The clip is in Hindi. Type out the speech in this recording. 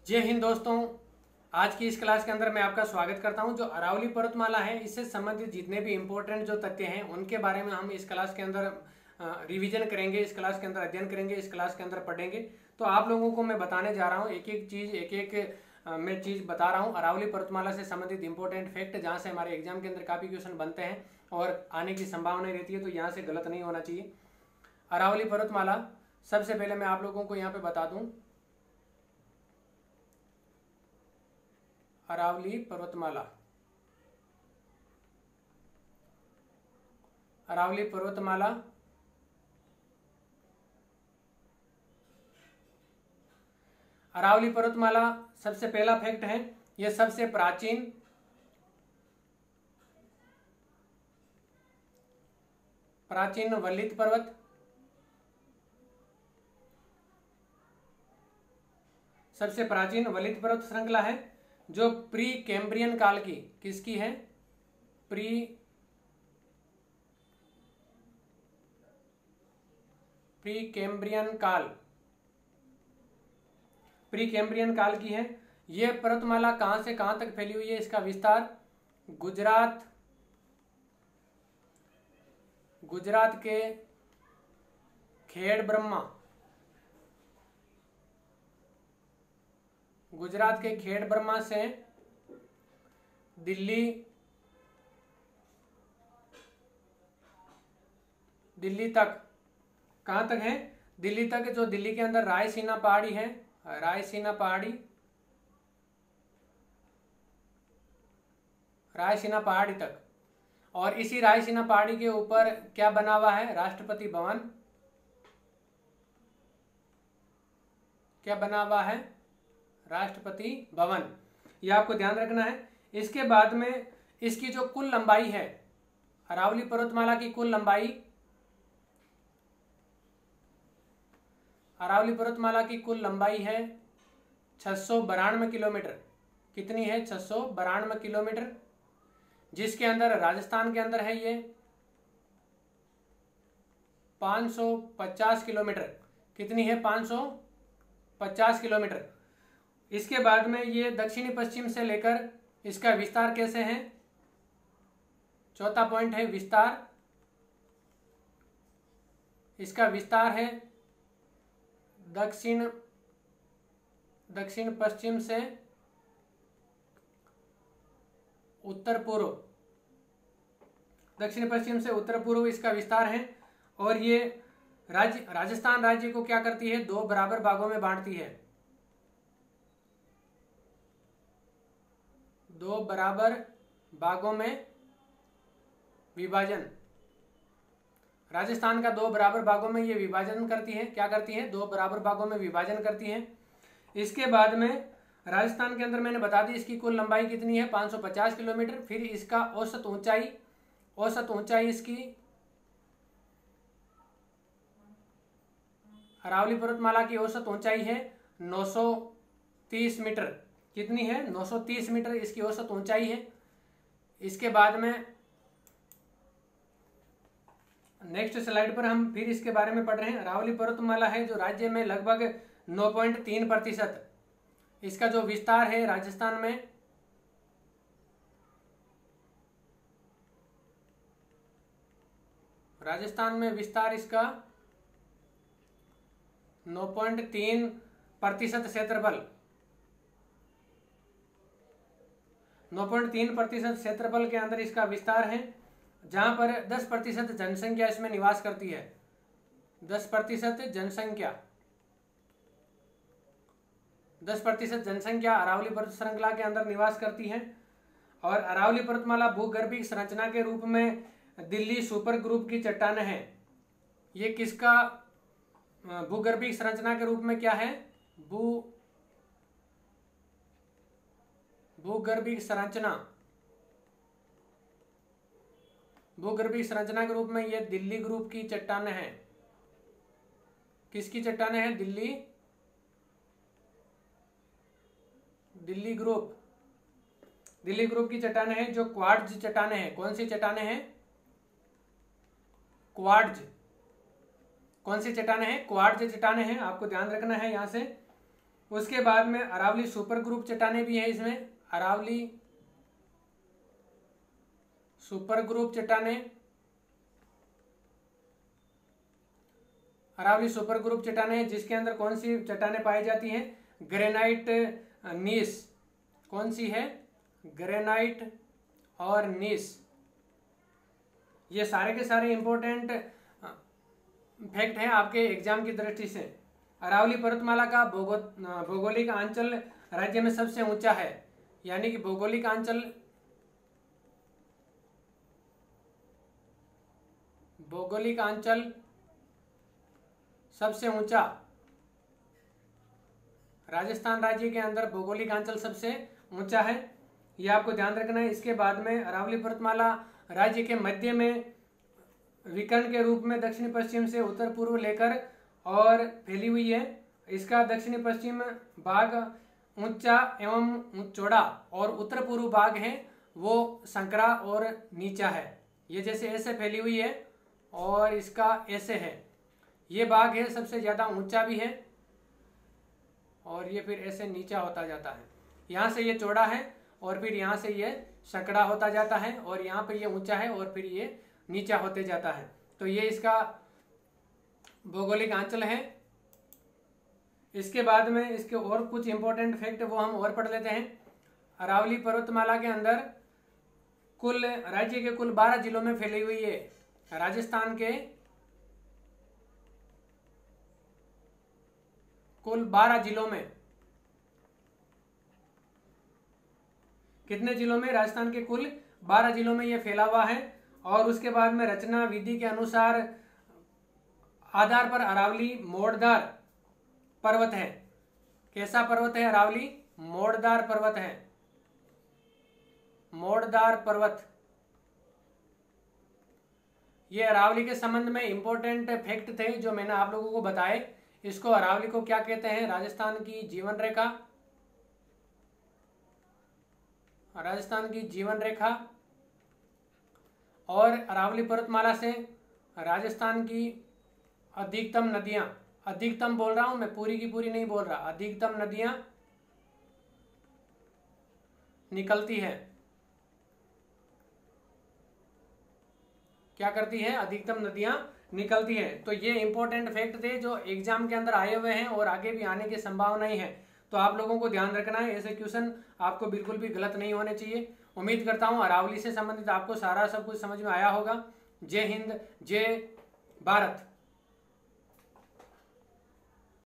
जय हिंद दोस्तों। आज की इस क्लास के अंदर मैं आपका स्वागत करता हूं। जो अरावली पर्वतमाला है इससे संबंधित जितने भी इम्पोर्टेंट जो तथ्य हैं उनके बारे में हम इस क्लास के अंदर रिवीजन करेंगे, इस क्लास के अंदर अध्ययन करेंगे, इस क्लास के अंदर पढ़ेंगे। तो आप लोगों को मैं बताने जा रहा हूं एक एक चीज़, मैं चीज़ बता रहा हूं अरावली पर्वतमाला से संबंधित इंपॉर्टेंट फैक्ट, जहाँ से हमारे एग्जाम के अंदर काफ़ी क्वेश्चन बनते हैं और आने की संभावना रहती है, तो यहाँ से गलत नहीं होना चाहिए। अरावली पर्वतमाला, सबसे पहले मैं आप लोगों को यहाँ पे बता दूँ अरावली पर्वतमाला। अरावली पर्वतमाला अरावली पर्वतमाला सबसे पहला फैक्ट है, यह सबसे प्राचीन वल्लित पर्वत, सबसे प्राचीन वल्लित पर्वत श्रृंखला है जो प्री कैम्ब्रियन काल की, किसकी है? प्री कैम्ब्रियन काल की है। यह पर्वतमाला कहां से कहां तक फैली हुई है? इसका विस्तार गुजरात के खेड़ ब्रह्मा से दिल्ली तक। कहां तक है? दिल्ली तक। जो दिल्ली के अंदर रायसीना पहाड़ी है, रायसीना पहाड़ी तक। और इसी रायसीना पहाड़ी के ऊपर क्या बना हुआ है? राष्ट्रपति भवन। क्या बना हुआ है? राष्ट्रपति भवन। यह आपको ध्यान रखना है। इसके बाद में इसकी जो कुल लंबाई है, अरावली पर्वतमाला की कुल लंबाई, है 692 किलोमीटर। कितनी है? 692 किलोमीटर। जिसके अंदर राजस्थान के अंदर है ये 550 किलोमीटर। कितनी है? 550 किलोमीटर। इसके बाद में ये दक्षिणी पश्चिम से लेकर इसका विस्तार कैसे है? चौथा पॉइंट है विस्तार। इसका विस्तार है दक्षिण पश्चिम से उत्तर पूर्व। दक्षिण पश्चिम से उत्तर पूर्व इसका विस्तार है। और ये राजस्थान राज्य को क्या करती है? 2 बराबर भागों में बांटती है। 2 बराबर भागों में विभाजन। राजस्थान का 2 बराबर भागों में ये विभाजन करती है। क्या करती है? 2 बराबर भागों में विभाजन करती है। इसके बाद में राजस्थान के अंदर मैंने बता दी इसकी कुल लंबाई कितनी है? 550 किलोमीटर। फिर इसका औसत ऊंचाई इसकी, अरावली पर्वतमाला की औसत ऊंचाई है 930 मीटर। कितनी है? 930 मीटर इसकी औसत ऊंचाई है। इसके बाद में नेक्स्ट स्लाइड पर हम फिर इसके बारे में पढ़ रहे हैं। अरावली पर्वतमाला है जो राज्य में लगभग 9.3%। इसका जो विस्तार है राजस्थान में विस्तार इसका 9.3% क्षेत्रफल, 9.3% क्षेत्रफल के अंदर इसका विस्तार है, जहां पर 10% जनसंख्या इसमें निवास करती है। 10% जनसंख्या अरावली पर्वत श्रृंखला के अंदर निवास करती है। और अरावली पर्वतमाला भूगर्भीय संरचना के रूप में दिल्ली सुपर ग्रुप की चट्टान है। ये किसका भूगर्भीय संरचना के रूप में क्या है? भूगर्भीय संरचना के रूप में ये दिल्ली ग्रुप की चट्टान है। किसकी चट्टान है? दिल्ली ग्रुप की चट्टान है, जो क्वार्ट्ज चट्टान है। कौन सी चट्टान है? क्वार्ट्ज। कौन सी चट्टान है? क्वार्ट्ज चट्टान है। आपको ध्यान रखना है यहाँ से उसके बाद में अरावली सुपर ग्रुप चट्टानें भी है इसमें, अरावली सुपर ग्रुप चट्टानें, अरावली सुपर ग्रुप चट्टानें जिसके अंदर कौन सी चट्टानें पाई जाती हैं, ग्रेनाइट नीस, कौन सी है, ग्रेनाइट और नीस। ये सारे के सारे इंपॉर्टेंट फैक्ट हैं आपके एग्जाम की दृष्टि से। अरावली पर्वतमाला का भौगोलिक आंचल राज्य में सबसे ऊंचा है, यानी कि भौगोलिक आंचल सबसे ऊंचा, राजस्थान राज्य के अंदर भौगोलिक आंचल सबसे ऊंचा है, यह आपको ध्यान रखना है। इसके बाद में अरावली पर्वतमाला राज्य के मध्य में विकर्ण के रूप में दक्षिण पश्चिम से उत्तर पूर्व लेकर और फैली हुई है। इसका दक्षिणी पश्चिम भाग ऊंचा एवं चौड़ा और उत्तर पूर्व भाग है वो संकरा और नीचा है। ये जैसे ऐसे फैली हुई है और इसका ऐसे है, ये भाग है सबसे ज्यादा ऊंचा भी है और ये फिर ऐसे नीचा होता जाता है। यहाँ से ये चौड़ा है और फिर यहाँ से ये संकरा होता जाता है और यहाँ पे ये ऊंचा है और फिर ये नीचा होते जाता है। तो ये इसका भौगोलिक आंचल है। इसके बाद में इसके और कुछ इंपॉर्टेंट फैक्ट वो हम और पढ़ लेते हैं। अरावली पर्वतमाला के अंदर कुल राज्य के कुल 12 जिलों में फैली हुई है। राजस्थान के कुल 12 जिलों में, कितने जिलों में, राजस्थान के कुल 12 जिलों में यह फैला हुआ है। और उसके बाद में रचना विधि के अनुसार आधार पर अरावली मोड़दार पर्वत है। कैसा पर्वत है अरावली? मोड़दार पर्वत है, मोड़दार पर्वत। ये अरावली के संबंध में इंपॉर्टेंट फैक्ट थे जो मैंने आप लोगों को बताए। इसको अरावली को क्या कहते हैं? राजस्थान की जीवन रेखा, राजस्थान की जीवन रेखा। और अरावली पर्वतमाला से राजस्थान की अधिकतम नदियां, अधिकतम बोल रहा हूं मैं, पूरी की पूरी नहीं बोल रहा, अधिकतम नदियां निकलती है। क्या करती है? अधिकतम नदियां निकलती है। तो ये इंपॉर्टेंट फैक्ट थे जो एग्जाम के अंदर आए हुए हैं और आगे भी आने की संभावना ही है। तो आप लोगों को ध्यान रखना है, ऐसे क्वेश्चन आपको बिल्कुल भी गलत नहीं होने चाहिए। उम्मीद करता हूं अरावली से संबंधित आपको सारा सब कुछ समझ में आया होगा। जय हिंद, जय भारत।